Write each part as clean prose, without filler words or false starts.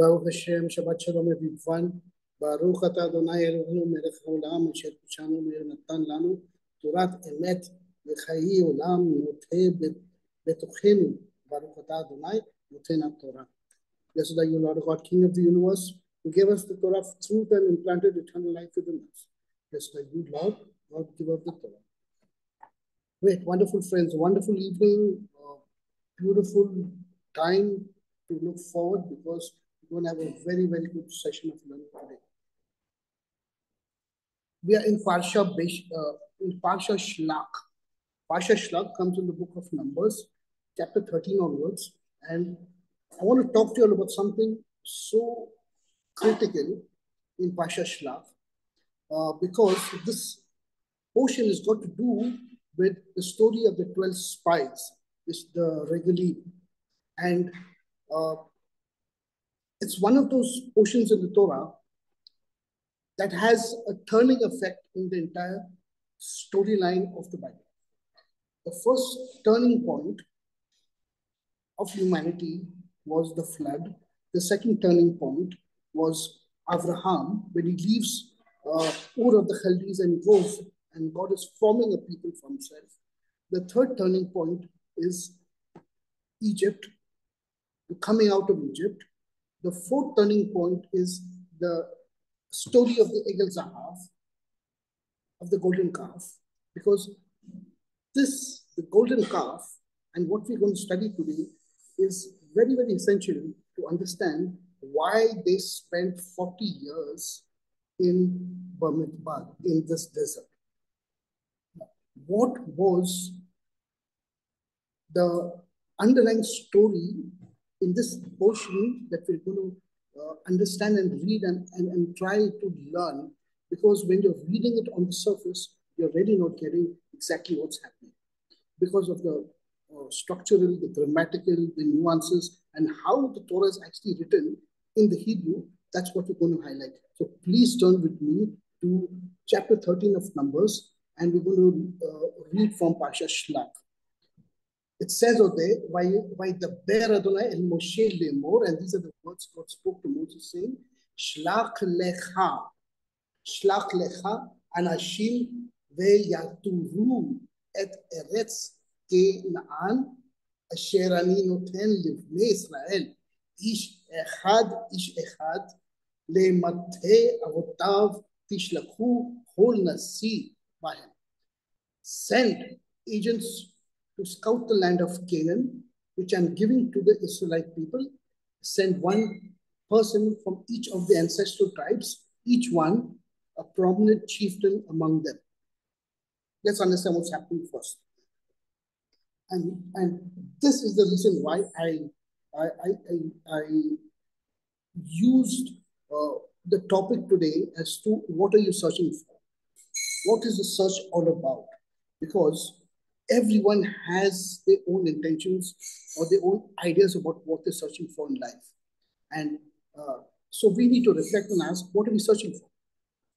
Baruch Hashem, Shabbat Shalom everyone. Baruch atah Adonai Eloheinu melech haolam asher kishanu natan lanu Torat emet v'chayi olam noteh betochenu. Baruch atah Adonai noten Torah. Blessed are you, Lord God, King of the universe, who gave us the Torah of truth and implanted eternal life within us. Blessed are you, Lord, God, giver of the Torah. Great, wonderful friends, wonderful evening, beautiful time to look forward because we're going to have a very, very good session of learning today. We are in Parashat Shelach. Parashat Shelach comes in the book of Numbers, chapter 13 onwards. And I want to talk to you all about something so critical in Parashat Shelach because this portion has got to do with the story of the 12 spies, the Regalim. And it's one of those portions in the Torah that has a turning effect in the entire storyline of the Bible. The first turning point of humanity was the flood. The second turning point was Abraham, when he leaves Ur of the Chaldees and goes, and God is forming a people for himself. The third turning point is Egypt, the coming out of Egypt. The fourth turning point is the story of the Egel Zahav, of the golden calf, because the golden calf, and what we're going to study today is very, very essential to understand why they spent 40 years in Bamidbar, in this desert. What was the underlying story in this portion that we're going to understand and read and try to learn, because when you're reading it on the surface, you're really not getting exactly what's happening because of the structural, the grammatical, the nuances, and how the Torah is actually written in the Hebrew. That's what we're going to highlight. So please turn with me to chapter 13 of Numbers, and we're going to read from Parashat Shelach. It says over there, by the Bear Adonai el Moshe lemor, and these are the words God spoke to Moses saying, Shlach lecha anashim ve'yaturu et Eretz Kenaan asher ani noten livnei Israel ish echad lematei avotav tishlakhu hol nasi bahem. Send agents to scout the land of Canaan, which I'm giving to the Israelite people. Send one person from each of the ancestral tribes, each one a prominent chieftain among them. Let's understand what's happening first. And this is the reason why I used the topic today as to what are you searching for? What is the search all about? Because everyone has their own intentions or their own ideas about what they're searching for in life. And so we need to reflect and ask, what are we searching for?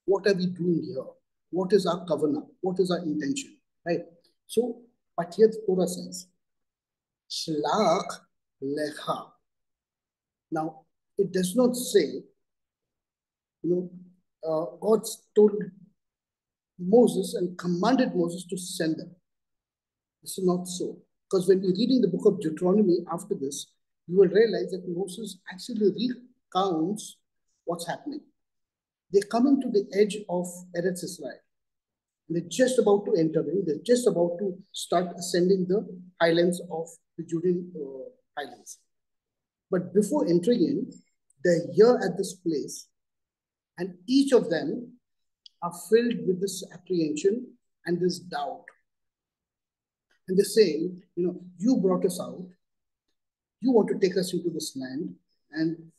What are we doing here? What is our covenant? What is our intention? Right? So, but here the Torah says, Shlach lecha. Now, it does not say, God told Moses and commanded Moses to send them. This is not so. Because when we're reading the book of Deuteronomy after this, you will realize that Moses actually recounts what's happening. They're coming to the edge of Eretz Israel. They're just about to enter in. They're just about to start ascending the highlands of the Judean highlands. But before entering in, they're here at this place, and each of them are filled with this apprehension and this doubt. And they're saying, you brought us out. You want to take us into this land. And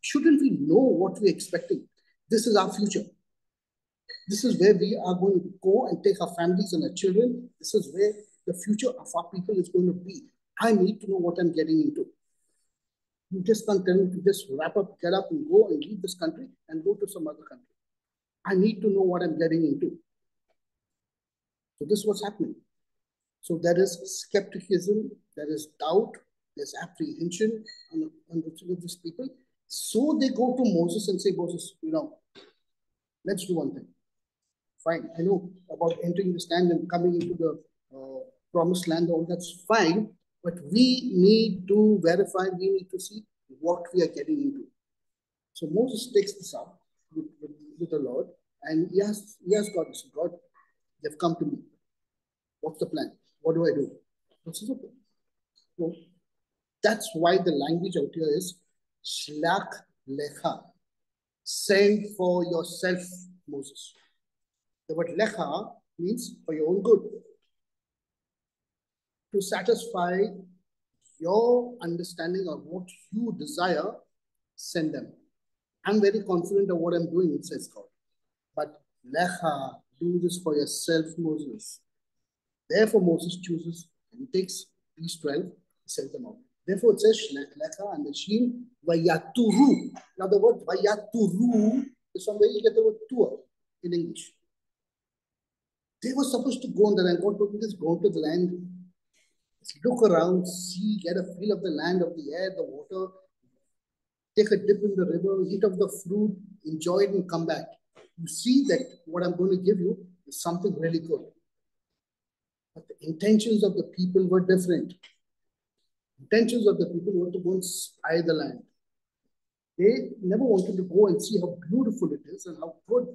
shouldn't we know what we're expecting? This is our future. This is where we are going to go and take our families and our children. This is where the future of our people is going to be. I need to know what I'm getting into. You just can't tell me to just wrap up, get up and go and leave this country and go to some other country. I need to know what I'm getting into. So this is what's happening. So there is skepticism, there is doubt, there's apprehension on the these people. So they go to Moses and say, Moses, let's do one thing. Fine, I know about entering this land and coming into the promised land, all that's fine, but we need to verify, we need to see what we are getting into. So Moses takes this up with the Lord, and he asks God, he says, God, they've come to me. What's the plan? What do I do? He says, okay. So that's why the language out here is Shelach lecha. Send for yourself, Moses. The word lecha means for your own good. To satisfy your understanding of what you desire, send them. I'm very confident of what I'm doing, it says God. But lecha, do this for yourself, Moses. Therefore, Moses chooses and takes these 12, sends them out. Therefore, it says lecha and the sheen vayaturu. Now, the word vayaturu is from where you get the word tour in English. They were supposed to go on the land. God told me this, go to the land, look around, see, get a feel of the land, of the air, the water, take a dip in the river, eat of the fruit, enjoy it, and come back. You see that what I'm going to give you is something really good. But the intentions of the people were different. Intentions of the people were to go and spy the land. They never wanted to go and see how beautiful it is and how good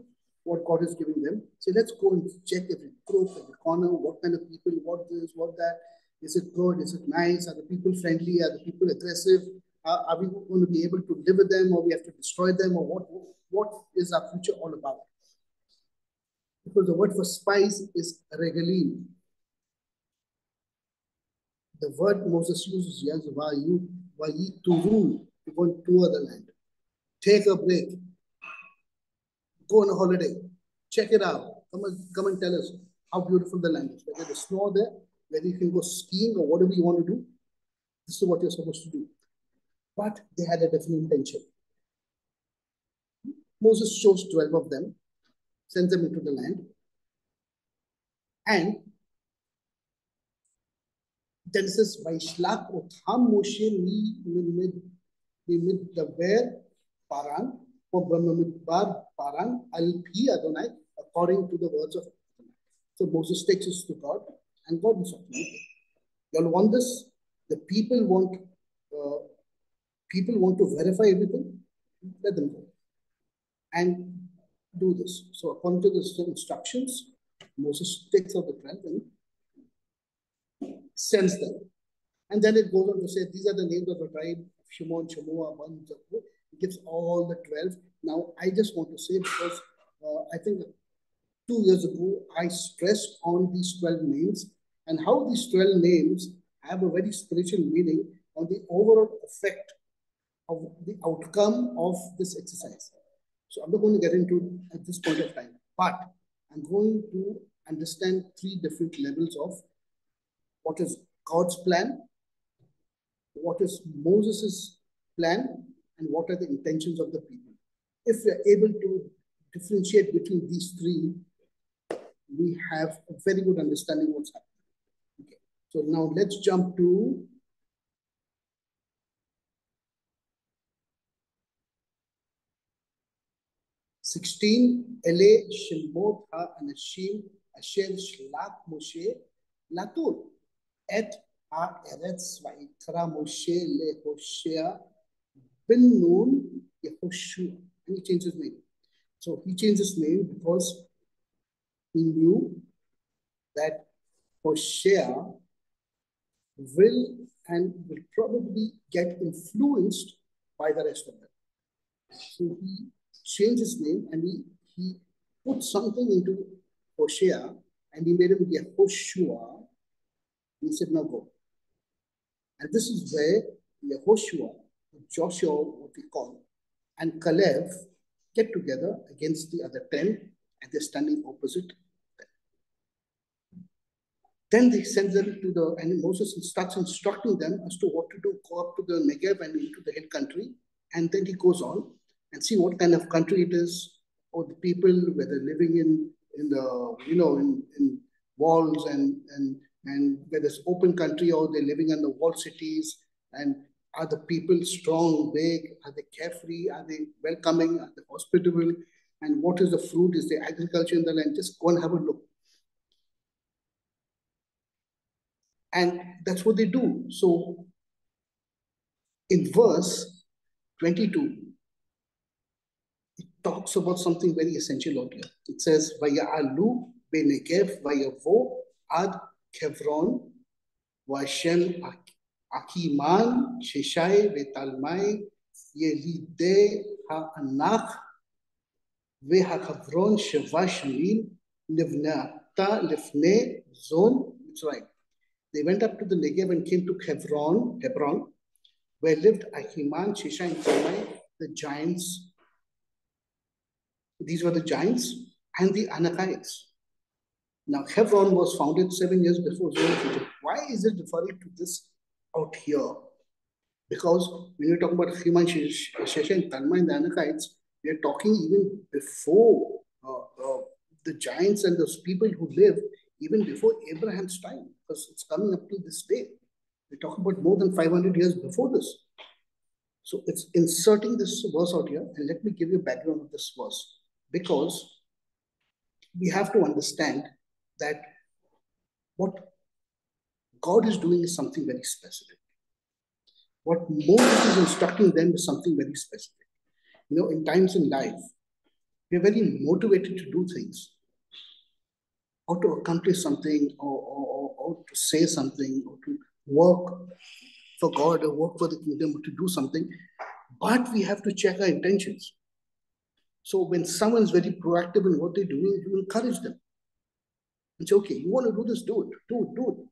what God is giving them. So let's go and check every crook, every corner, what kind of people, what this, what that. Is it good? Is it nice? Are the people friendly? Are the people aggressive? Are we going to be able to live with them, or we have to destroy them, or what is our future all about? Because the word for spies is regalim. The word Moses uses, yes, vayituru, to go and tour the land. Take a break. Go on a holiday. Check it out. Come and tell us how beautiful the land is. Whether there's snow there, whether you can go skiing or whatever you want to do. This is what you're supposed to do. But they had a different intention. Moses chose 12 of them, sends them into the land, and then it says, Vaishlach otham Moshe middaber Paran, for Brahmamidbar Paran, Al-Pi Adonai, according to the words of Adonai. So Moses takes us to God, and God is talking. Okay, y'all want this? The people want to verify everything. Let them go and do this. So according to the instructions, Moses takes out the 12 and sends them. And then it goes on to say, these are the names of the tribe, Shimon, Shammua, Ban, Jacob. It gives all the 12. Now, I just want to say, because I think 2 years ago, I stressed on these 12 names and how these 12 names have a very spiritual meaning on the overall effect of the outcome of this exercise. So I'm not going to get into at this point of time, but I'm going to understand 3 different levels of what is God's plan, what is Moses' plan, and what are the intentions of the people. If we are able to differentiate between these 3, we have a very good understanding of what's happening. Okay. So now let's jump to Ele Shemot HaAnashim Asher Shelach Moshe Latul Et HaEretz Vayikra Moshe LeHoshea Ben Nun Yehoshua. And he changed his name. So he changed his name because he knew that Hoshea will probably get influenced by the rest of them. So he changed his name and he put something into Hoshea and he made him Yehoshua. He said, now go. And this is where Yehoshua, Joshua, what we call, and Caleb get together against the other 10, and they're standing opposite them. Then they send them to and Moses starts instructing them as to what to do, go up to the Negev and into the hill country. And then he goes on and see what kind of country it is, or the people, whether living in the, in walls and whether it's open country or they're living in the walled cities. And Are the people strong, big? Are they carefree? Are they welcoming? Are they hospitable? And what is the fruit? Is the agriculture in the land? Just go and have a look. And that's what they do. So in verse 22, it talks about something very essential out here. It says, Vaya'alu benegev vayavo ad Kevron Vashem Akiman Sheshai Vetalmai Yelide Ha'anach Vehakavron Sheva Shanim Livnata Lifne Zon Mitzrayim. They went up to the Negev and came to Hebron, where lived Ahiman, Sheshai, and Talmai, the giants. These were the giants and the Anakites. Now, Hebron was founded 7 years before Egypt. Why is it referring to this out here? Because when you're talking about Ahiman, Sheshai, and Talmai, and the Anakites, we are talking even before the giants and those people who lived even before Abraham's time, because it's coming up to this day. We're talking about more than 500 years before this. So it's inserting this verse out here, and let me give you a background of this verse, because we have to understand that what God is doing is something very specific. What Moses is instructing them is something very specific. You know, in times in life, we're very motivated to do things, or to accomplish something, or to say something, or to work for God, or work for the kingdom, or to do something. But we have to check our intentions. So when someone's very proactive in what they're doing, you encourage them. It's okay, you want to do this, do it, do it.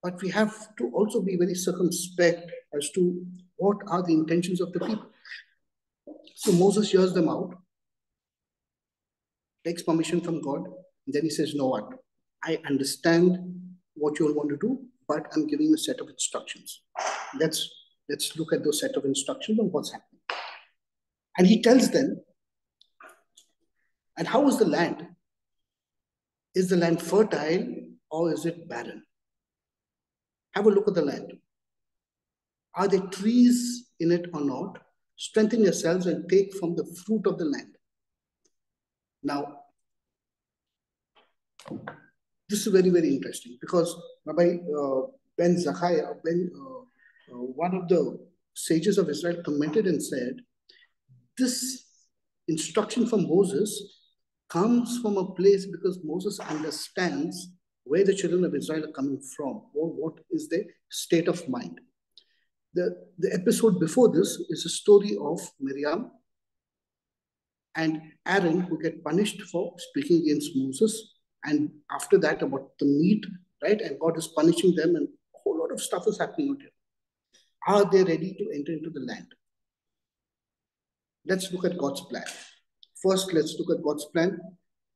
But we have to also be very circumspect as to what are the intentions of the people. So Moses hears them out, takes permission from God, and then he says, "No, what? I understand what you all want to do, but I'm giving you a set of instructions. Let's look at those set of instructions and what's happening." And he tells them, and how is the land? Is the land fertile or is it barren? Have a look at the land. Are there trees in it or not? Strengthen yourselves and take from the fruit of the land. Now, this is very, very interesting, because Rabbi Ben Zachariah, one of the sages of Israel, commented and said, this instruction from Moses comes from a place because Moses understands where the children of Israel are coming from, or what is their state of mind. The episode before this is a story of Miriam and Aaron, who get punished for speaking against Moses. And after that, about the meat, right? And God is punishing them, and a whole lot of stuff is happening out here. Are they ready to enter into the land? Let's look at God's plan. First, let's look at God's plan.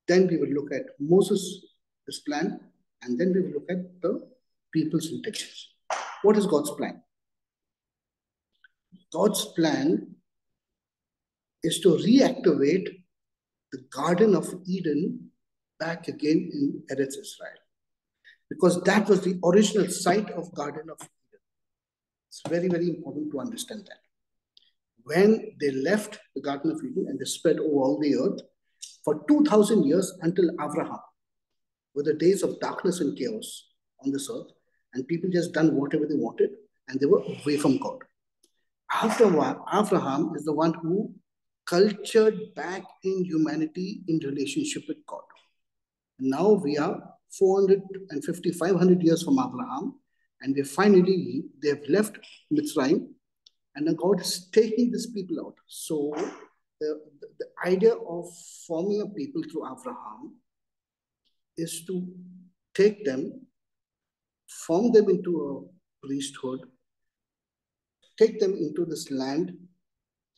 Then we will look at Moses' plan. And then we will look at the people's intentions. What is God's plan? God's plan is to reactivate the Garden of Eden back again in Eretz Israel, because that was the original site of Garden of Eden. It's very, very important to understand that. When they left the Garden of Eden and they spread over all the earth for 2,000 years until Abraham, were the days of darkness and chaos on this earth, and people just done whatever they wanted, and they were away from God. After Abraham is the one who cultured back in humanity in relationship with God. And now we are 450, 500 years from Abraham, and they have left Mitzrayim, and now God is taking these people out. So the idea of forming a people through Abraham is to take them, form them into a priesthood, take them into this land,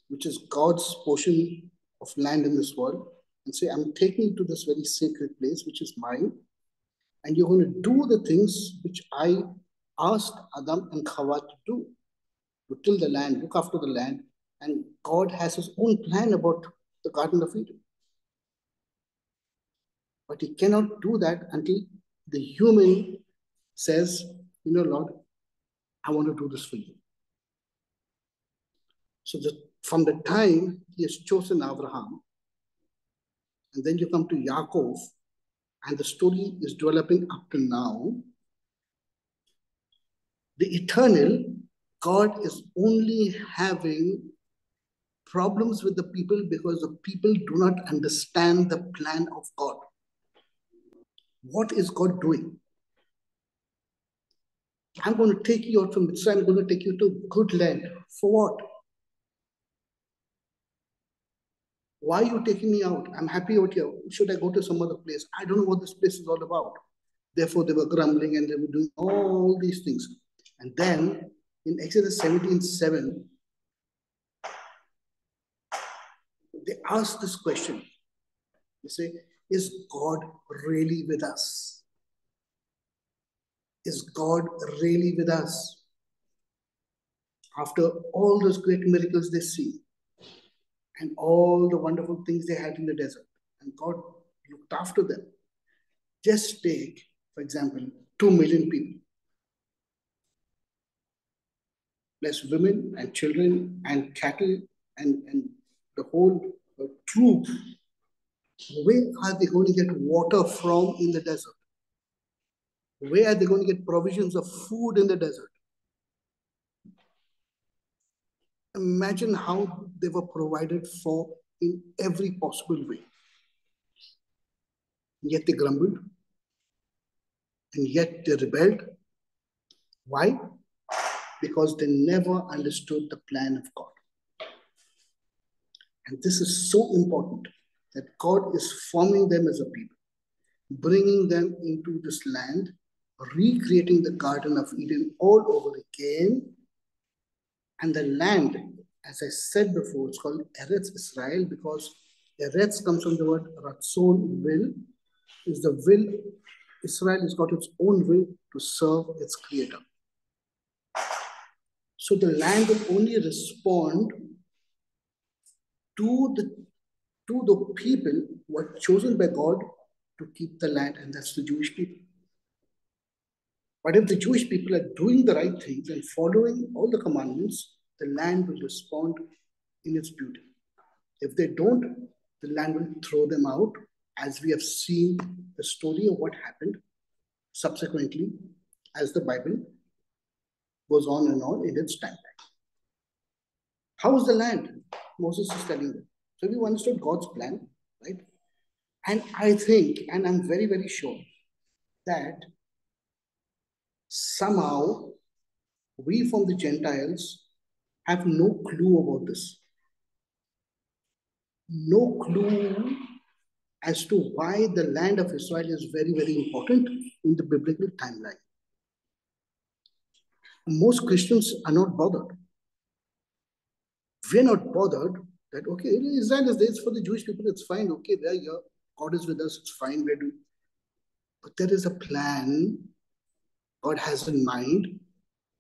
which is God's portion of land in this world, and say, I'm taking you to this very sacred place, which is mine, and you're going to do the things which I asked Adam and Chava to do, to till the land, look after the land, and God has his own plan about the Garden of Eden. But he cannot do that until the human says, Lord, I want to do this for you. So from the time he has chosen Abraham, and then you come to Yaakov, and the story is developing up to now, the eternal God is only having problems with the people because the people do not understand the plan of God. What is God doing? I'm going to take you out from Mitzrayim. I'm going to take you to good land. For what? Why are you taking me out? I'm happy out here. Should I go to some other place? I don't know what this place is all about. Therefore, they were grumbling and they were doing all these things. And then in Exodus 17:7, they asked this question. They say, is God really with us? Is God really with us? After all those great miracles they see and all the wonderful things they had in the desert, and God looked after them. Just take, for example, 2 million people, plus women and children and cattle and the whole troop. Where are they going to get water from in the desert? Where are they going to get provisions of food in the desert? Imagine how they were provided for in every possible way. Yet they grumbled, and yet they rebelled. Why? Because they never understood the plan of God. And this is so important, that God is forming them as a people, bringing them into this land, recreating the Garden of Eden all over again. And the land, as I said before, it's called Eretz Israel because Eretz comes from the word Ratzon, will, is the will. Israel has got its own will to serve its creator. So the land will only respond to the people who are chosen by God to keep the land, and that's the Jewish people. But if the Jewish people are doing the right things and following all the commandments, the land will respond in its beauty. If they don't, the land will throw them out, as we have seen the story of what happened subsequently as the Bible goes on and on in its timeline. How is the land? Moses is telling them. So we understood God's plan, right? And I think, and I'm very, very sure that somehow we from the Gentiles have no clue about this. No clue as to why the land of Israel is very, very important in the biblical timeline. Most Christians are not bothered. We're not bothered that, okay, Israel is there, it's for the Jewish people, it's fine, okay, they're here, God is with us, it's fine, we're doing. But there is a plan God has in mind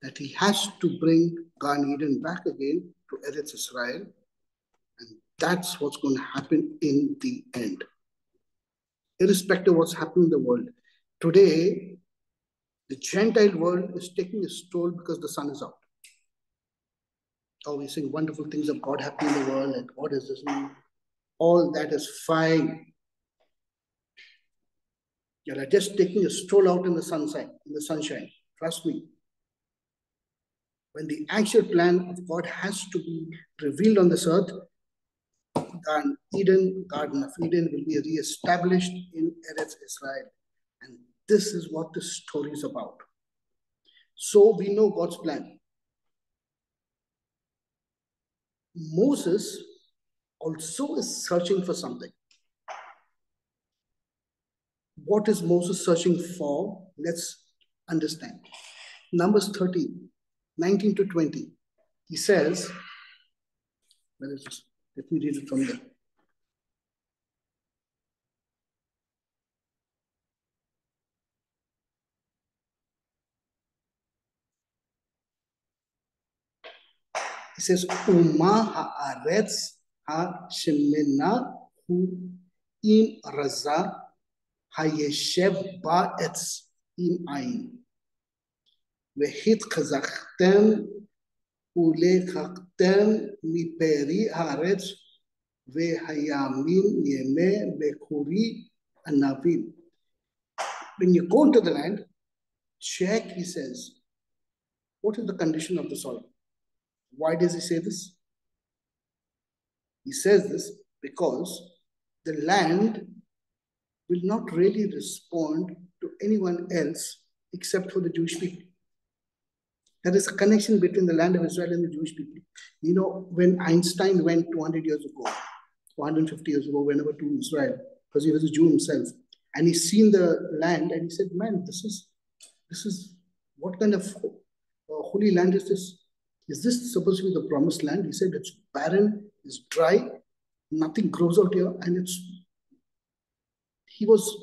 that he has to bring Gan Eden back again to Eretz Israel, and that's what's going to happen in the end. Irrespective of what's happening in the world. Today, the Gentile world is taking a stroll because the sun is out. Oh, we're seeing wonderful things of God happening in the world, and God is this. All that is fine. You're just taking a stroll out in the sunshine. Trust me. When the actual plan of God has to be revealed on this earth, Garden of Eden will be re-established in Eretz Israel. And this is what this story is about. So we know God's plan. Moses also is searching for something. What is Moses searching for? Let's understand. Numbers 13, 19 to 20. He says, where is this? Let me read it from there. He says, Uma haaretz ha-shemena hu im raza hayeshev ba'etz im ayin. Vehit chazachtem ולקחתם מפרי הארץ והימים ימי בכורי ענבים. When you go to the land, check, he says, what is the condition of the soil? Why does he say this? He says this because the land will not really respond to anyone else except for the Jewish people. There is a connection between the land of Israel and the Jewish people. You know, when Einstein went 200 years ago, 150 years ago, whenever to Israel, because he was a Jew himself, and he seen the land and he said, man, this is what kind of holy land is this? Is this supposed to be the promised land? He said, it's barren, it's dry, nothing grows out here, and he was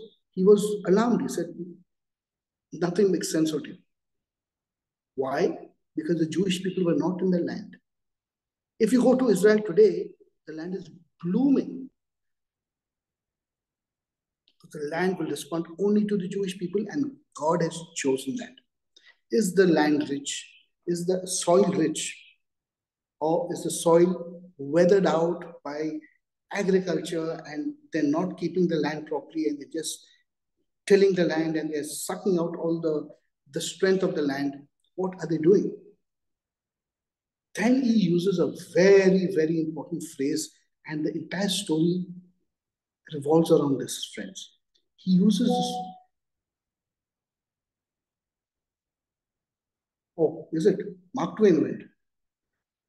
alarmed. He said, nothing makes sense out here. Why? Because the Jewish people were not in the land. If you go to Israel today, the land is blooming. The land will respond only to the Jewish people, and God has chosen that. Is the land rich? Is the soil rich? Or is the soil weathered out by agriculture and they're not keeping the land properly and they're just tilling the land and they're sucking out all the strength of the land? What are they doing? Then he uses a very, very important phrase, and the entire story revolves around this, friends. He uses this. Oh, is it? Mark Twain went.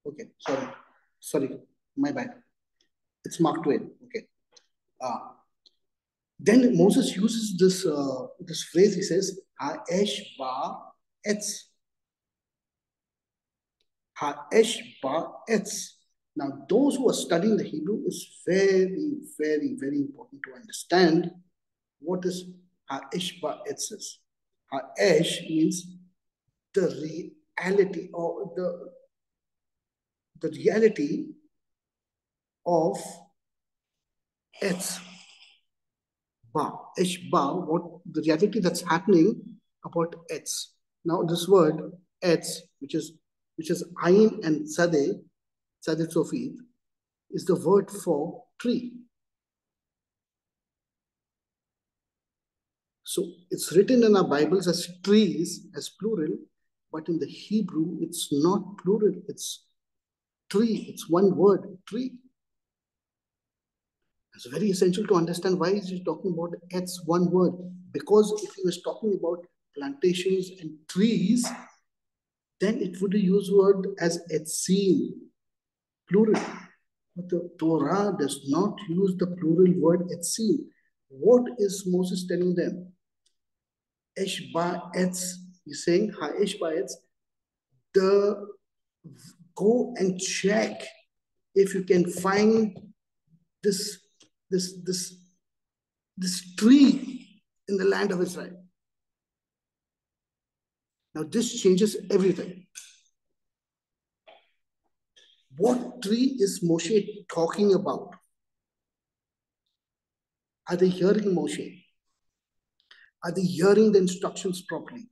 Okay, sorry, my bad. It's Mark Twain. Okay. Then Moses uses this phrase. He says, "Ha'esh ba etz." Ha'esh ba etz. Now, those who are studying the Hebrew, it's very, very, very important to understand what is Ha'esh ba etz is. Ha'esh means the reality or the reality of etz. Ba, Eshba, what the reality that's happening about Etz. Now, this word Etz, which is Ain and Sadeh Sofi, is the word for tree. So it's written in our Bibles as trees, as plural, but in the Hebrew, it's not plural, it's tree. It's one word, tree. It's very essential to understand why is he talking about Etz, one word. Because if he was talking about plantations and trees, then it would use word as etzim, plural. But the Torah does not use the plural word etzim. What is Moses telling them? Esh ba etz. He's saying, ha esh ba etz. Go and check if you can find this tree in the land of Israel. Now this changes everything. What tree is Moshe talking about? Are they hearing Moshe? Are they hearing the instructions properly?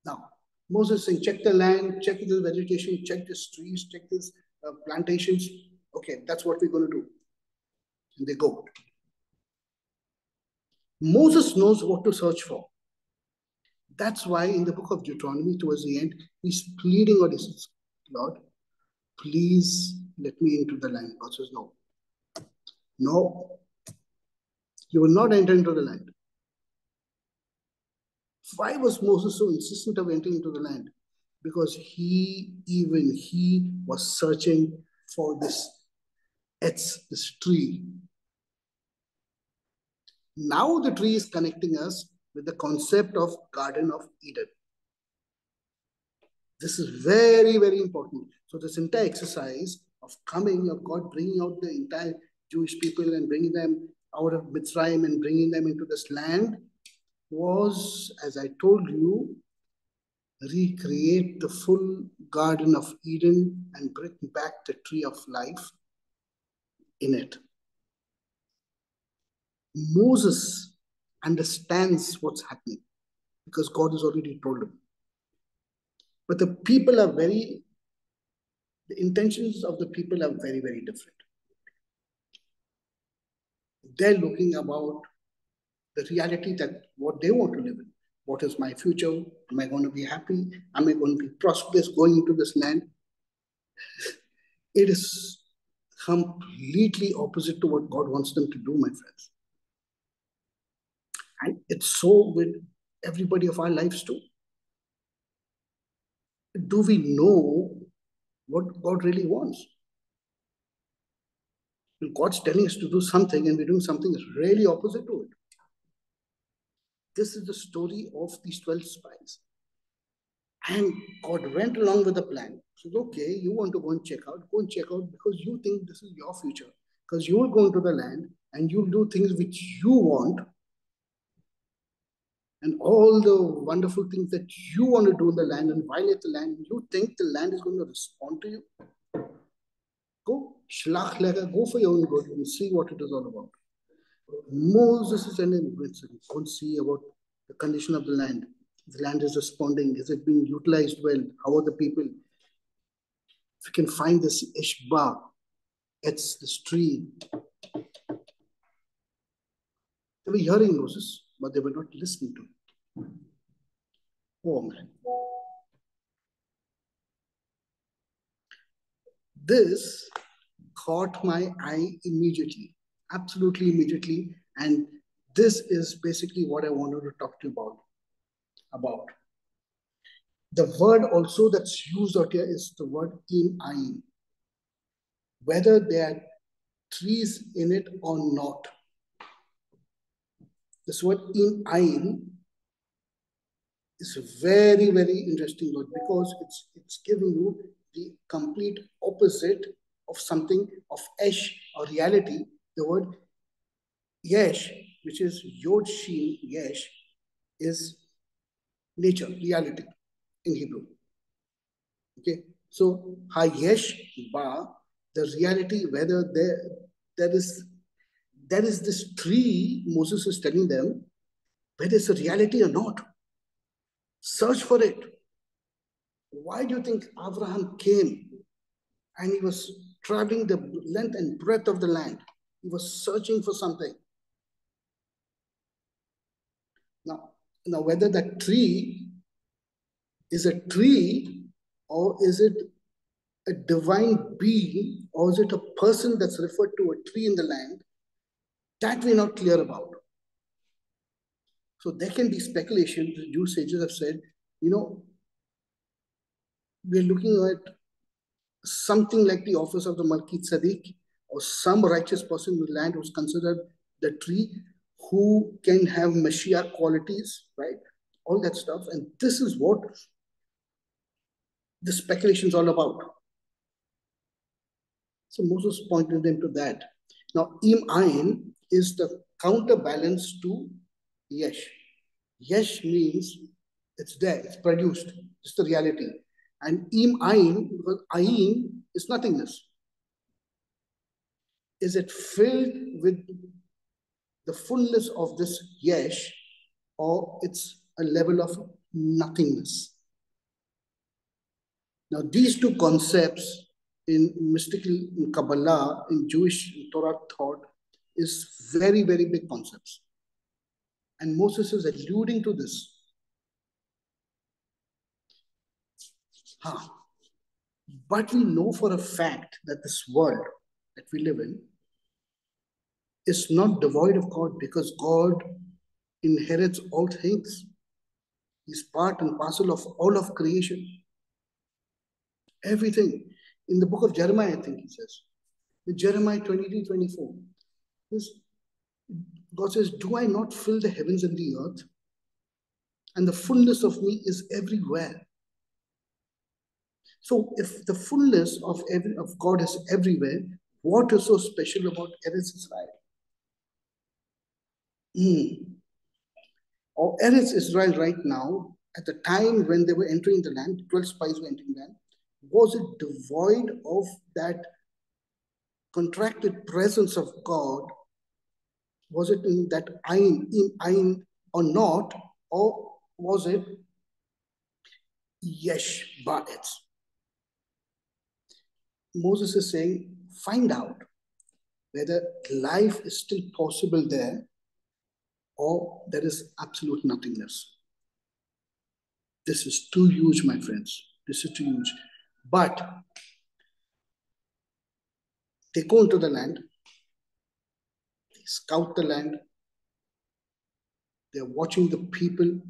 Now, Moses is saying, check the land, check the vegetation, check the trees, check these plantations. Okay, that's what we're going to do. And they go. Moses knows what to search for. That's why in the book of Deuteronomy, towards the end, he's pleading on his Lord, please let me into the land. God says, no. No, you will not enter into the land. Why was Moses so insistent of entering into the land? Because he was searching for this tree. Now the tree is connecting us with the concept of Garden of Eden. This is very, very important. So this entire exercise of coming, of God bringing out the entire Jewish people and bringing them out of Mitzrayim and bringing them into this land was, as I told you, recreate the full Garden of Eden and bring back the tree of life in it. Moses understands what's happening because God has already told him. But the people are the intentions of the people are very, very different. They're looking about the reality that what they want to live in. What is my future? Am I going to be happy? Am I going to be prosperous going into this land? It is completely opposite to what God wants them to do, my friends. And it's so with everybody of our lives too. Do we know what God really wants? When God's telling us to do something and we're doing something that's really opposite to it. This is the story of these 12 spies. And God went along with the plan. He said, okay, you want to go and check out because you think this is your future. Because you will go into the land and you'll do things which you want. And all the wonderful things that you want to do in the land and violate the land, you think the land is going to respond to you. Go, Shelach, go for your own good and see what it is all about. Moses is an immigrant. Go and see about the condition of the land. The land is responding. Is it being utilized well? How are the people? If you can find this Ishba, it's this tree. They were hearing Moses, but they were not listening to him. Oh man. This caught my eye immediately, absolutely immediately. And this is basically what I wanted to talk to you about. The word also that's used out here is the word im ayin. Whether there are trees in it or not. This word im ayin is a very, very interesting word because it's giving you the complete opposite of something of esh or reality. The word yesh, which is yod shin yesh, is nature, reality in Hebrew. Okay, so hayesh ba, the reality, whether there is this tree, Moses is telling them, whether it's a reality or not. Search for it. Why do you think Abraham came and he was traveling the length and breadth of the land? He was searching for something. Now whether that tree is a tree or is it a divine being or is it a person that's referred to a tree in the land, that we're not clear about. So there can be speculation. The Jewish sages have said, we're looking at something like the office of the Malki Tzaddik or some righteous person in the land who's considered the tree who can have Mashiach qualities, right? All that stuff. And this is what the speculation is all about. So Moses pointed them to that. Now, im ayin is the counterbalance to yesh. Yesh means it's there, it's produced, it's the reality. And im ayin, because ayin is nothingness. Is it filled with the fullness of this yesh, or it's a level of nothingness? Now, these two concepts in mystical, in Kabbalah, in Jewish Torah thought, is very, very big concepts. And Moses is alluding to this. But we know for a fact that this world that we live in is not devoid of God because God inherits all things. He's part and parcel of all of creation. Everything. In the book of Jeremiah, I think he says, in Jeremiah 23:24, God says, do I not fill the heavens and the earth? And the fullness of me is everywhere. So if the fullness of God is everywhere, what is so special about Eretz Israel? Or Eretz Israel right now, at the time when they were entering the land, 12 spies were entering the land, was it devoid of that contracted presence of God? Was it in that ayin or not? Or was it yesh ba'etz. Moses is saying, find out whether life is still possible there or there is absolute nothingness. This is too huge, my friends. This is too huge. But they go into the land, they scout the land, they're watching the people,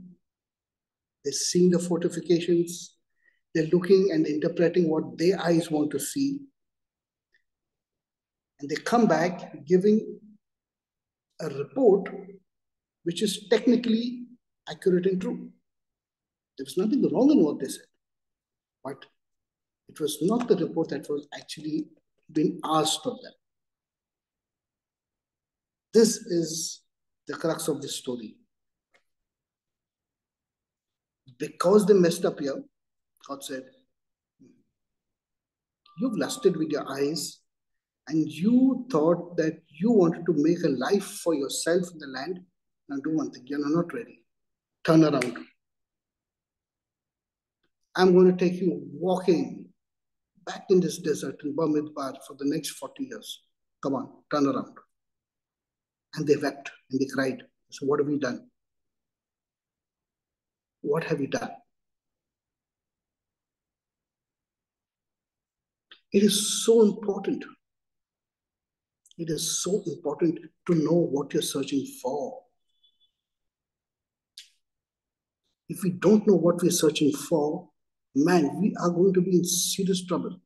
they're seeing the fortifications, they're looking and interpreting what their eyes want to see. And they come back giving a report which is technically accurate and true. There was nothing wrong in what they said, but it was not the report that was actually being asked of them. This is the crux of this story. Because they messed up here, God said, you've lusted with your eyes and you thought that you wanted to make a life for yourself in the land. Now do one thing, you're not ready. Turn around. I'm going to take you walking back in this desert in Bamidbar for the next 40 years. Come on, turn around. And they wept and they cried. So what have we done? What have we done? It is so important. It is so important to know what you're searching for. If we don't know what we're searching for, man, we are going to be in serious trouble.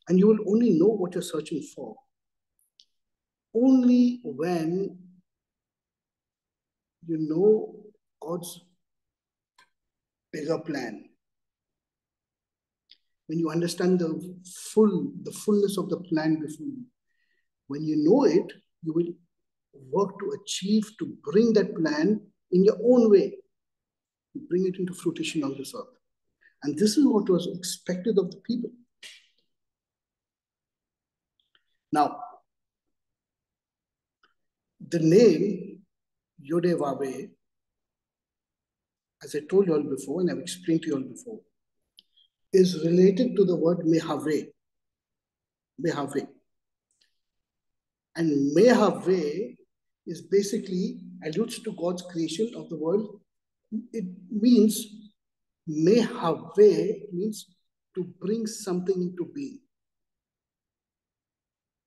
And you will only know what you're searching for only when you know God's bigger plan. When you understand the fullness of the plan before you. When you know it, you will work to achieve, to bring that plan in your own way, to bring it into fruition on this earth. And this is what was expected of the people. Now, the name Yodevave, as I told you all before, and I've explained to you all before, is related to the word Mehave. Mehave. And Mehave is basically alludes to God's creation of the world. It means Mehave means to bring something into being.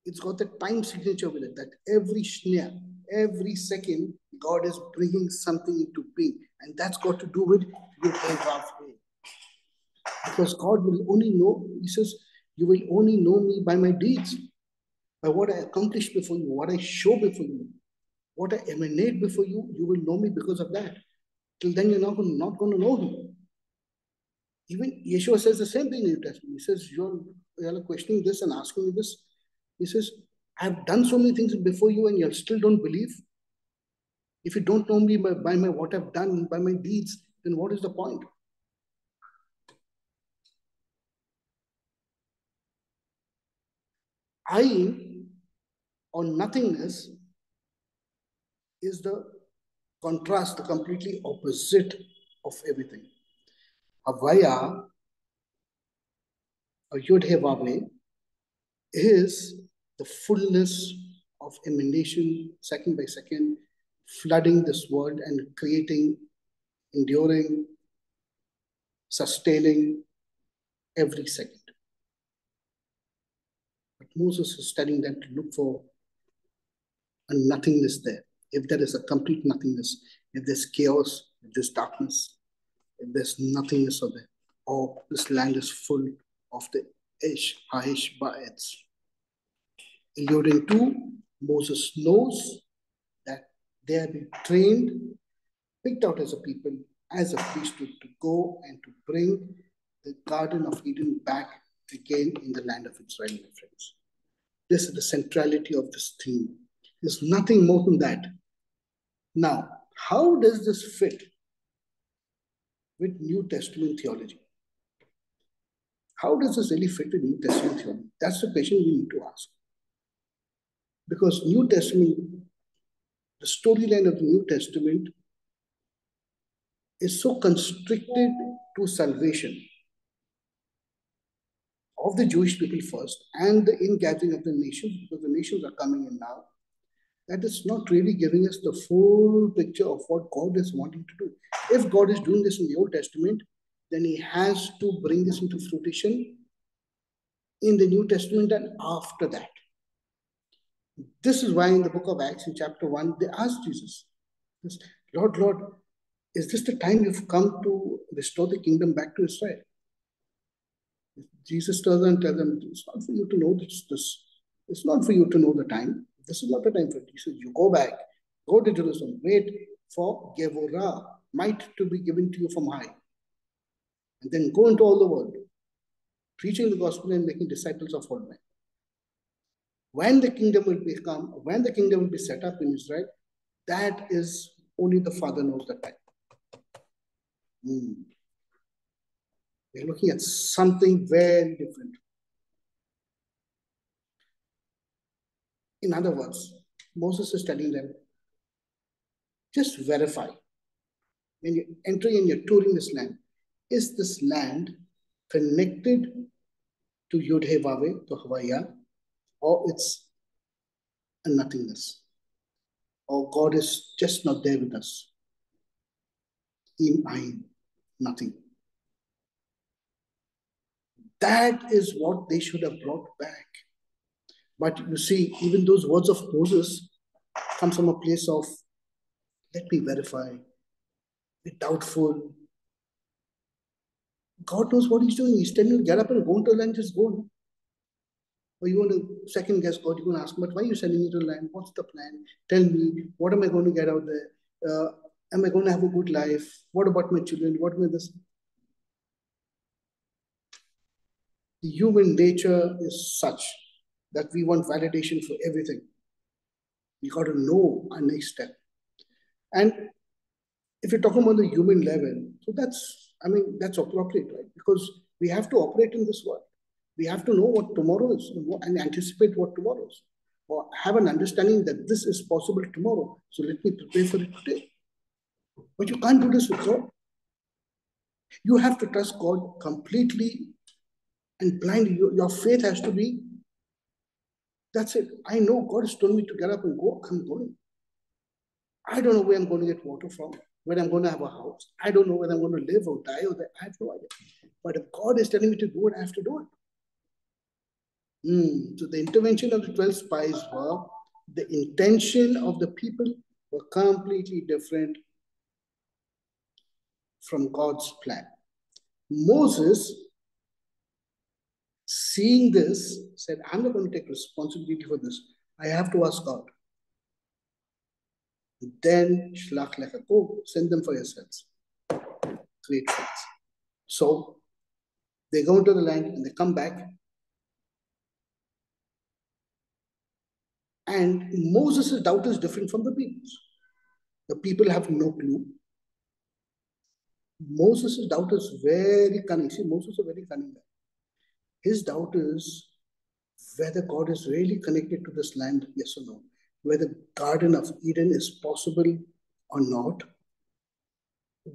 It's got the time signature with it that every snare, every second, God is bringing something into being. And that's got to do with Yod-Heh-Vav. Because God will only know, he says, you will only know me by my deeds, by what I accomplish before you, what I show before you, what I emanate before you, you will know me because of that. Till then, you're not going to know him. Even Yeshua says the same thing in the New Testament. He says, you're questioning this and asking me this. He says, I've done so many things before you and you still don't believe. If you don't know me by my what I've done, by my deeds, then what is the point? I or nothingness is the contrast, the completely opposite of everything. Havaya, or Yod-Heh-Vav, is the fullness of emanation, second by second, flooding this world and creating, enduring, sustaining every second. But Moses is studying that to look for a nothingness there. If there is a complete nothingness, if there's chaos, if there's darkness, if there's nothingness of it, or this land is full of the Ish, Haish, Ba'etz. Alluding to, Moses knows that they have been trained, picked out as a people, as a priesthood to go and to bring the Garden of Eden back again in the land of Israel, my friends. This is the centrality of this theme. There's nothing more than that. Now, how does this fit with New Testament theology? How does this really fit with New Testament theology? That's the question we need to ask. Because New Testament, the storyline of the New Testament is so constricted to salvation of the Jewish people first and the ingathering of the nations, because the nations are coming in now, that is not really giving us the full picture of what God is wanting to do. If God is doing this in the Old Testament, then he has to bring this into fruition in the New Testament and after that. This is why in the book of Acts, in chapter 1, they asked Jesus, Lord, Lord, is this the time you've come to restore the kingdom back to Israel? Jesus doesn't tell them, it's not for you to know this. It's not for you to know the time. This is not the time for it. He says, you go back, go to Jerusalem, wait for Gevorah, might to be given to you from high. And then go into all the world, preaching the gospel and making disciples of all men. When the kingdom will be set up in Israel, that is only the Father knows the time. We're looking at something very different. In other words, Moses is telling them, just verify. When you're entering and you're touring this land, is this land connected to Yod-Heh-Vaveh, to Havaya, or it's a nothingness? Or God is just not there with us? In Ain, nothing. That is what they should have brought back. But you see, even those words of Moses come from a place of, let me verify, be doubtful. God knows what he's doing. He's telling you, get up and go into the land, just go. Or you want to second guess God, you're going to ask him, but why are you sending me to the land? What's the plan? Tell me, what am I going to get out there? Am I going to have a good life? What about my children? What about this? The human nature is such that we want validation for everything. We got to know our next step. And if you're talking about the human level, so that's appropriate, right? Because we have to operate in this world. We have to know what tomorrow is and anticipate what tomorrow is, or have an understanding that this is possible tomorrow. So let me prepare for it today. But you can't do this with God. You have to trust God completely and blindly. Your faith has to be, that's it. I know God has told me to get up and go. I'm going. I don't know where I'm going to get water from, where I'm going to have a house. I don't know whether I'm going to live or die or that. I have no idea. But if God is telling me to do it, I have to do it. So the intervention of the 12 spies were, the intention of the people were completely different from God's plan. Moses, seeing this, said, I'm not going to take responsibility for this. I have to ask God. Then Shelach lecha, go, send them for yourselves. Create friends. So they go into the land and they come back. And Moses' doubt is different from the people's. The people have no clue. Moses' doubt is very cunning. See, Moses is a very cunning guy. His doubt is whether God is really connected to this land, yes or no. Whether Garden of Eden is possible or not.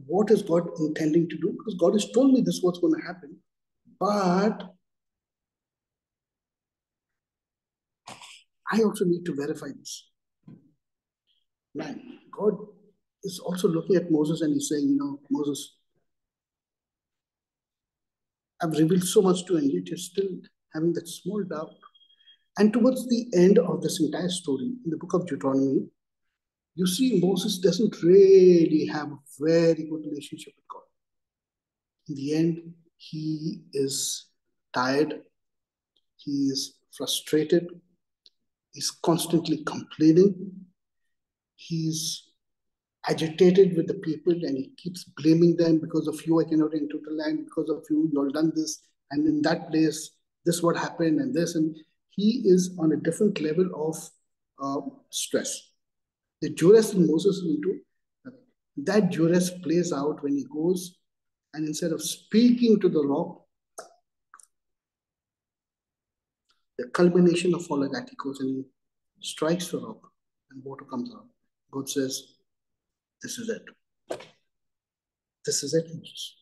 What is God intending to do? Because God has told me this is what's going to happen. But I also need to verify this. Man, God is also looking at Moses and he's saying, Moses, I've revealed so much to you, and yet you're still having that small doubt. And towards the end of this entire story, in the book of Deuteronomy, you see Moses doesn't really have a very good relationship with God. In the end, he is tired, he is frustrated, he's constantly complaining, he's agitated with the people, and he keeps blaming them, because of you I cannot enter the land, because of you all done this, and in that place this what happened, and this, and he is on a different level of stress. The duress in Moses is into, that duress plays out when he goes and instead of speaking to the rock, the culmination of all of that, he goes and he strikes the rock and water comes out. God says, this is it. This is it, Moses.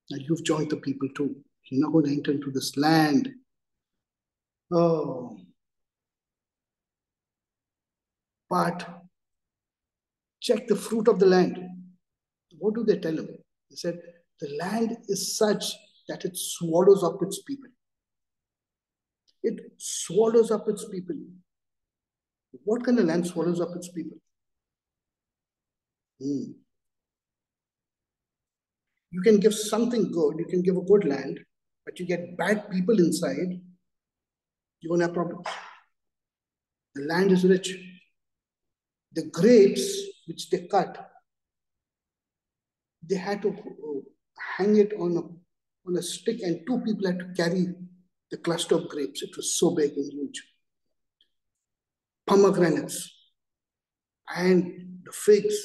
Now you've joined the people too. You're not going to enter into this land. Oh, but check the fruit of the land. What do they tell him? They said, the land is such that it swallows up its people. It swallows up its people. What kind of land swallows up its people? You can give something good, you can give a good land, but you get bad people inside, you're going to have problems. The land is rich. The grapes which they cut, they had to hang it on a stick, and two people had to carry the cluster of grapes. It was so big and huge. Pomegranates and the figs,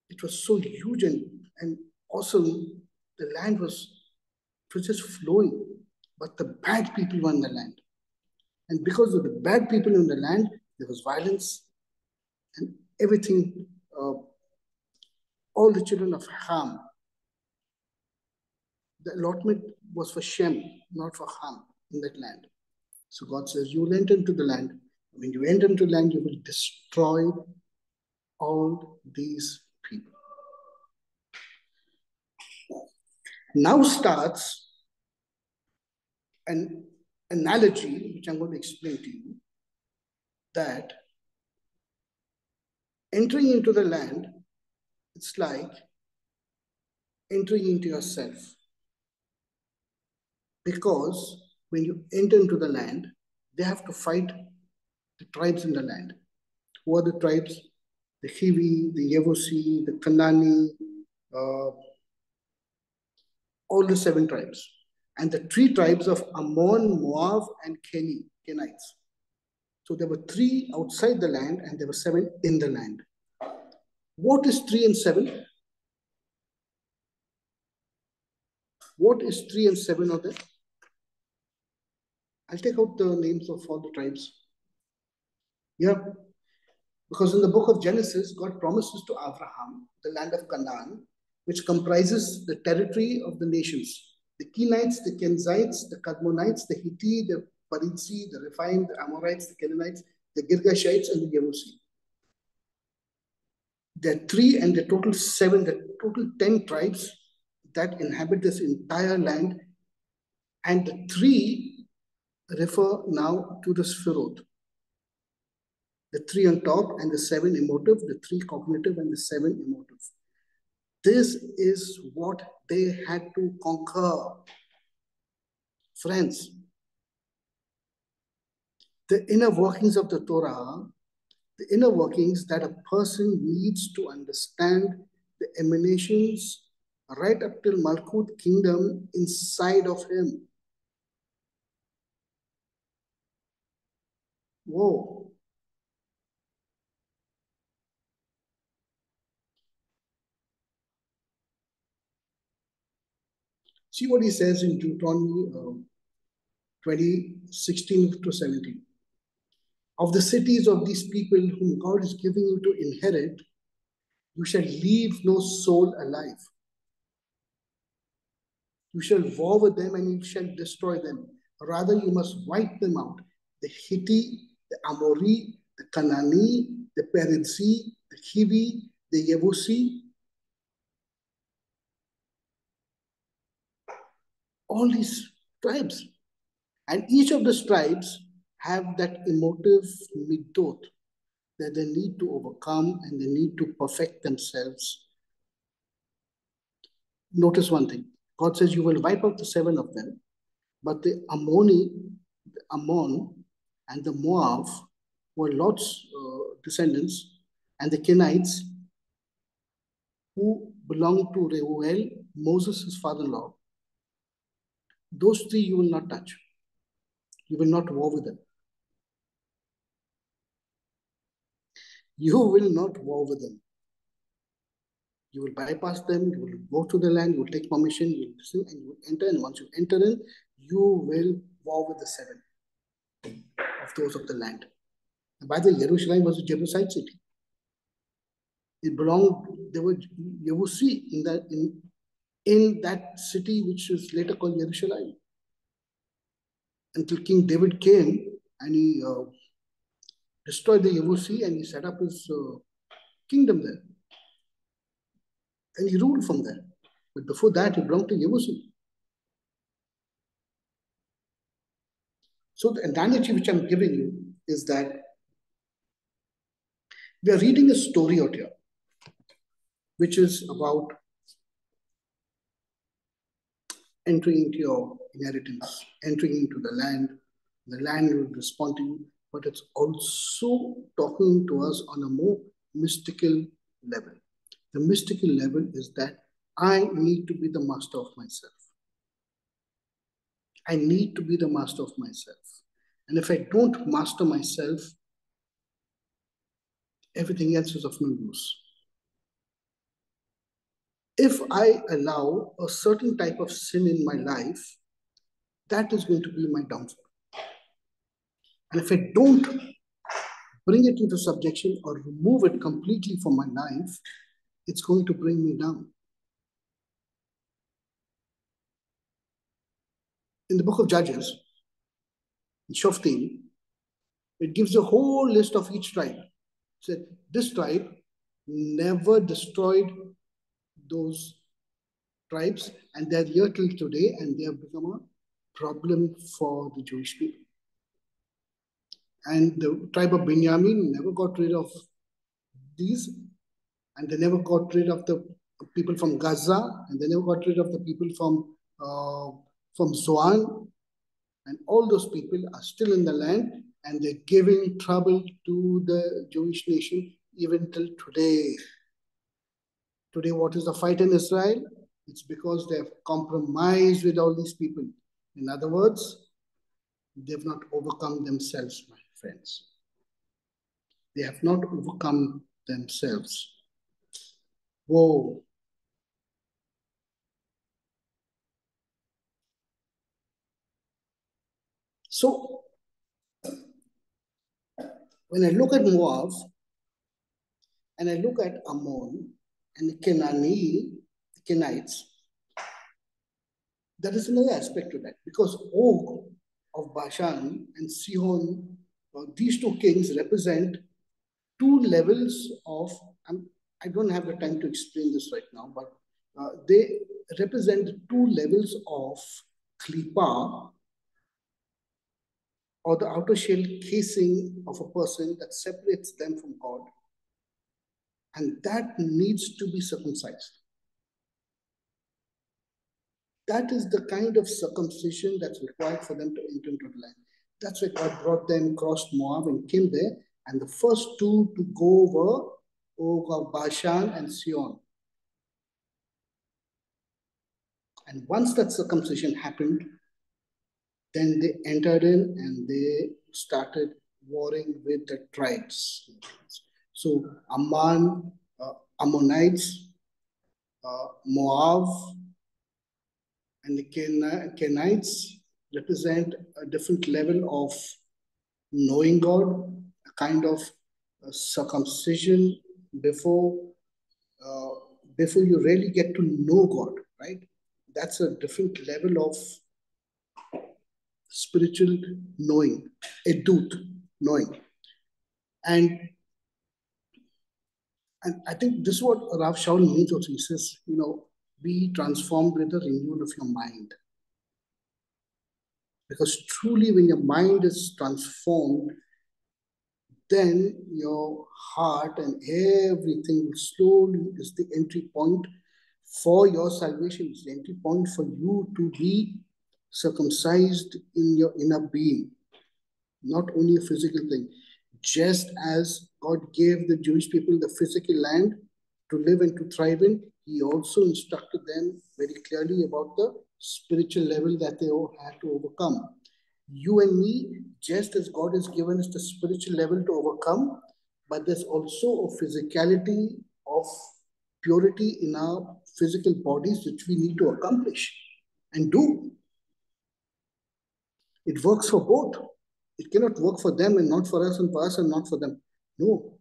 it was so huge and awesome. The land was, it was just flowing. But the bad people were in the land. And because of the bad people in the land, there was violence and everything. All the children of Ham, the allotment was for Shem, not for Ham in that land. So God says, you will enter into the land. When you enter into the land, you will destroy all these people. Now starts an analogy, which I'm going to explain to you, that entering into the land, it's like entering into yourself. Because when you enter into the land, they have to fight the tribes in the land. Who are the tribes? The Hivi, the Yevusi, the Kanani, all the 7 tribes. And the 3 tribes of Ammon, Moab, and Kenites. So there were 3 outside the land and there were 7 in the land. What is 3 and 7? What is 3 and 7 of them? I'll take out the names of all the tribes. Yeah, because in the book of Genesis, God promises to Abraham the land of Canaan, which comprises the territory of the nations. The Kenites, the Kenzites, the Kadmonites, the Hittite, the Perizzi, the Rephaim, the Amorites, the Canaanites, the Girgashites, and the Yebusi. There are 3 and the total 7, the total 10 tribes that inhabit this entire land. And the 3 refer now to the Sphirot. The 3 on top and the 7 emotive, the 3 cognitive and the 7 emotive. This is what they had to conquer. Friends, the inner workings of the Torah, the inner workings that a person needs to understand the emanations right up till Malkut kingdom inside of him. Whoa. See what he says in Deuteronomy 20:16 to 17. Of the cities of these people whom God is giving you to inherit, you shall leave no soul alive. You shall war with them and you shall destroy them. Rather, you must wipe them out. The Hittite, the Amori, the Canaanite, the Perizzi, the Hivi, the Yebusi. All these tribes. And each of these tribes have that emotive midot that they need to overcome and they need to perfect themselves. Notice one thing. God says you will wipe out the 7 of them, but the Ammon and the Moab were Lot's descendants, and the Kenites who belonged to Reuel, Moses' father-in-law. Those 3 you will not touch. You will not war with them. You will not war with them. You will bypass them, you will go to the land, you will take permission, you will listen, and you will enter. And once you enter in, you will war with the 7 of those of the land. And by the way, Jerusalem was a Jebusite city. It belonged, there were Yevusi in that city, which is later called Jerusalem. Until King David came and he destroyed the Yevusi and he set up his kingdom there. And he ruled from there. But before that, he belonged to Yevusi. So the analogy which I'm giving you is that we are reading a story out here, which is about entering into your inheritance, entering into the land will respond to you, but it's also talking to us on a more mystical level. The mystical level is that I need to be the master of myself. I need to be the master of myself. And if I don't master myself, everything else is of no use. If I allow a certain type of sin in my life, that is going to be my downfall. And if I don't bring it into subjection or remove it completely from my life, it's going to bring me down. In the book of Judges, in Shoftim, it gives a whole list of each tribe. It said, this tribe never destroyed those tribes, and they're here till today, and they have become a problem for the Jewish people. And the tribe of Benjamin never got rid of these, and they never got rid of the people from Gaza, and they never got rid of the people from Zoan, and all those people are still in the land, and they're giving trouble to the Jewish nation even till today. Today, what is the fight in Israel? It's because they have compromised with all these people. In other words, they've not overcome themselves, my friends. They have not overcome themselves. Whoa. So, when I look at Moab, and I look at Ammon and the Kenites, there is another aspect to that, because Og of Bashan and Sihon, these two kings represent two levels of, I don't have the time to explain this right now, but they represent two levels of klipa, or the outer shell casing of a person that separates them from God. And that needs to be circumcised. That is the kind of circumcision that's required for them to enter into the land. That's why God brought them, crossed Moab and came there. And the first two to go were Og of Bashan and Sion. And once that circumcision happened, then they entered in and they started warring with the tribes. So Ammonites, Moab, and the Kenites represent a different level of knowing God, a kind of circumcision before you really get to know God, right? That's a different level of spiritual knowing, edut, knowing. And I think this is what Rav Shaul means also. He says, be transformed with the renewal of your mind. Because truly when your mind is transformed, then your heart and everything slowly is the entry point for your salvation. It's the entry point for you to be circumcised in your inner being, not only a physical thing. Just as God gave the Jewish people the physical land to live and to thrive in, He also instructed them very clearly about the spiritual level that they all had to overcome. You and me, just as God has given us the spiritual level to overcome, but there's also a physicality of purity in our physical bodies which we need to accomplish and do. It works for both. It cannot work for them and not for us, and for us and not for them. No.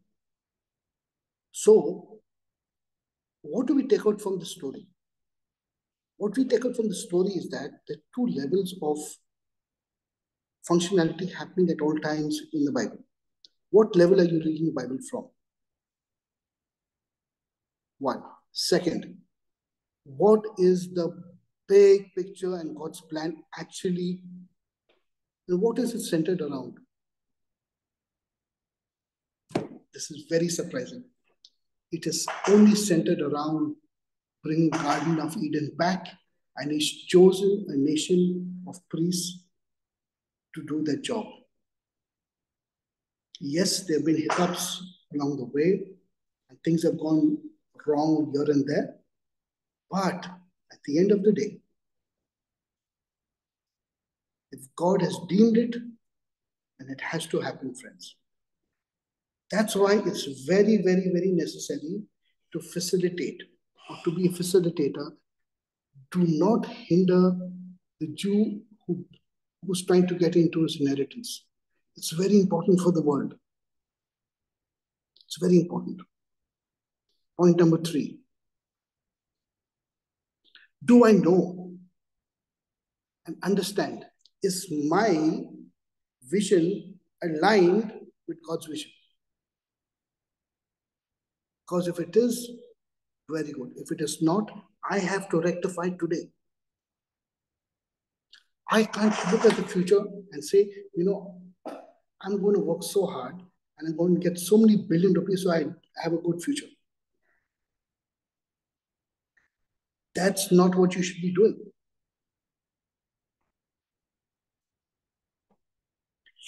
So, What do we take out from the story? What we take out from the story is that there are two levels of functionality happening at all times in the Bible. What level are you reading the Bible from? One. Second, what is the big picture and God's plan actually, and what is it centered around? This is very surprising. It is only centered around bringing Garden of Eden back, and He's chosen a nation of priests to do their job. Yes, there have been hiccups along the way, and things have gone wrong here and there. But at the end of the day, if God has deemed it, then it has to happen, friends. That's why it's very, very, very necessary to facilitate or to be a facilitator. Do not hinder the Jew who's trying to get into his inheritance. It's very important for the world. It's very important. Point number 3. Do I know and understand? Is my vision aligned with God's vision? Because if it is, very good. If it is not, I have to rectify today. I can't look at the future and say, I'm going to work so hard and I'm going to get so many billion rupees so I have a good future. That's not what you should be doing.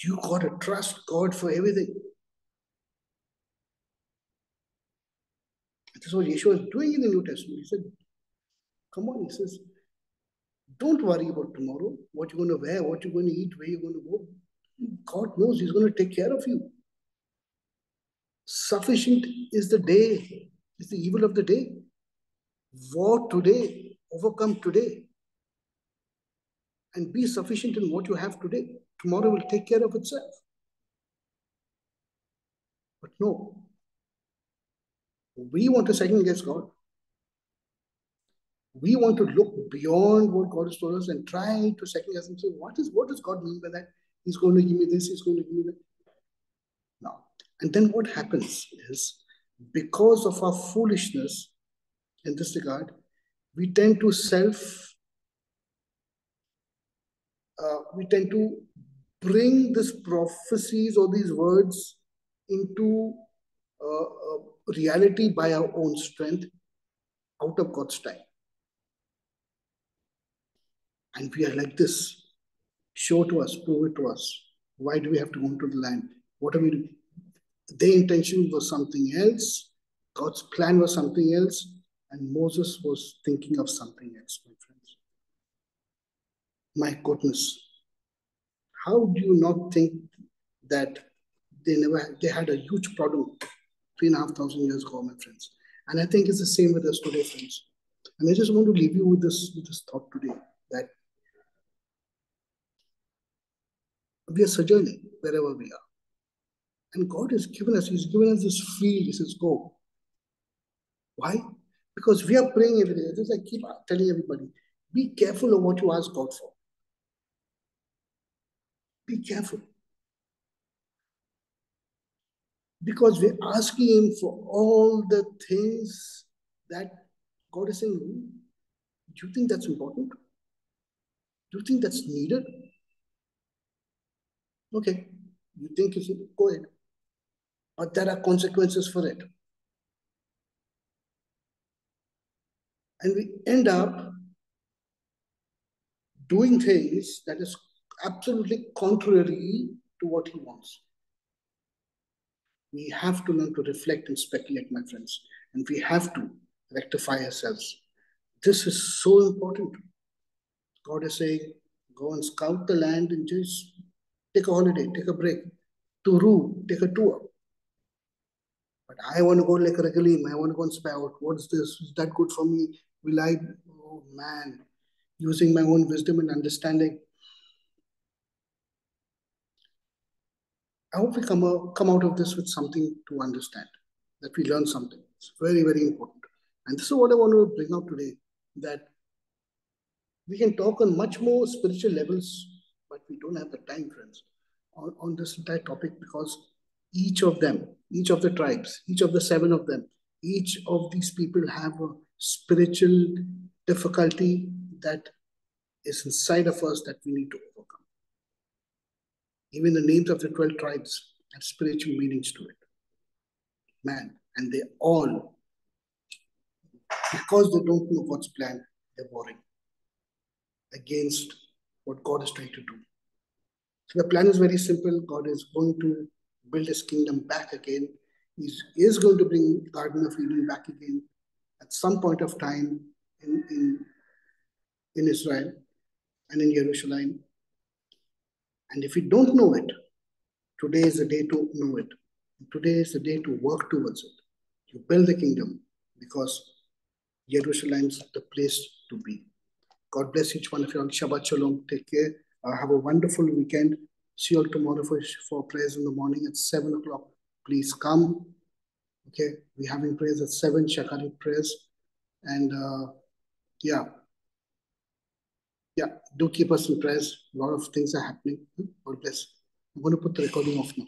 You got to trust God for everything. This is what Yeshua is doing in the New Testament. He said, come on, he says, don't worry about tomorrow, what you're going to wear, what you're going to eat, where you're going to go. God knows He's going to take care of you. Sufficient is the day, is the evil of the day. War today, overcome today, and be sufficient in what you have today. Tomorrow will take care of itself. But no, we want to second guess God. We want to look beyond what God has told us and try to second guess and say, what does God mean by that? He's going to give me this, He's going to give me that. No. And then what happens is, because of our foolishness in this regard, we tend to bring these prophecies or these words into reality by our own strength out of God's time. And we are like this. Show to us, prove it to us. Why do we have to go into the land? What are we doing? Their intention was something else. God's plan was something else. And Moses was thinking of something else, my friends. My goodness. How do you not think that they had a huge problem 3,500 years ago, my friends? And I think it's the same with us today, friends. And I just want to leave you with this thought today, that we are sojourning wherever we are. And God has given us, He's given us this field. He says, go. Why? Because we are praying every day. As I keep telling everybody, be careful of what you ask God for. Be careful. Because we're asking Him for all the things that God is saying, do you think that's important? Do you think that's needed? Okay, you think it's go ahead. But there are consequences for it. And we end up doing things that is absolutely contrary to what He wants. We have to learn to reflect and speculate, my friends. And we have to rectify ourselves. This is so important. God is saying, go and scout the land and just take a holiday, take a break. Turu, take a tour. But I want to go like a regalim. I want to go and spy out. What's this? Is that good for me? Will I? Oh man, using my own wisdom and understanding. I hope we come out of this with something to understand, that we learn something. It's very, very important. And this is what I want to bring out today, that we can talk on much more spiritual levels, but we don't have the time, friends, on this entire topic, because each of them, each of the tribes, each of the seven of them, each of these people have a spiritual difficulty that is inside of us that we need to overcome. Even the names of the 12 tribes have spiritual meanings to it. Man, and they all, because they don't know God's plan, they're warring against what God is trying to do. So the plan is very simple. God is going to build his kingdom back again. He is going to bring Garden of Eden back again at some point of time in Israel and in Jerusalem. And if we don't know it, today is the day to know it. Today is the day to work towards it, to build the kingdom, because Jerusalem's the place to be. God bless each one of you all. Shabbat Shalom. Take care. Have a wonderful weekend. See you all tomorrow for prayers in the morning at 7 o'clock. Please come. Okay. We're having prayers at 7, Shakari prayers. And yeah. Yeah. Do keep us in prayers. A lot of things are happening. God bless. I'm going to put the recording off now.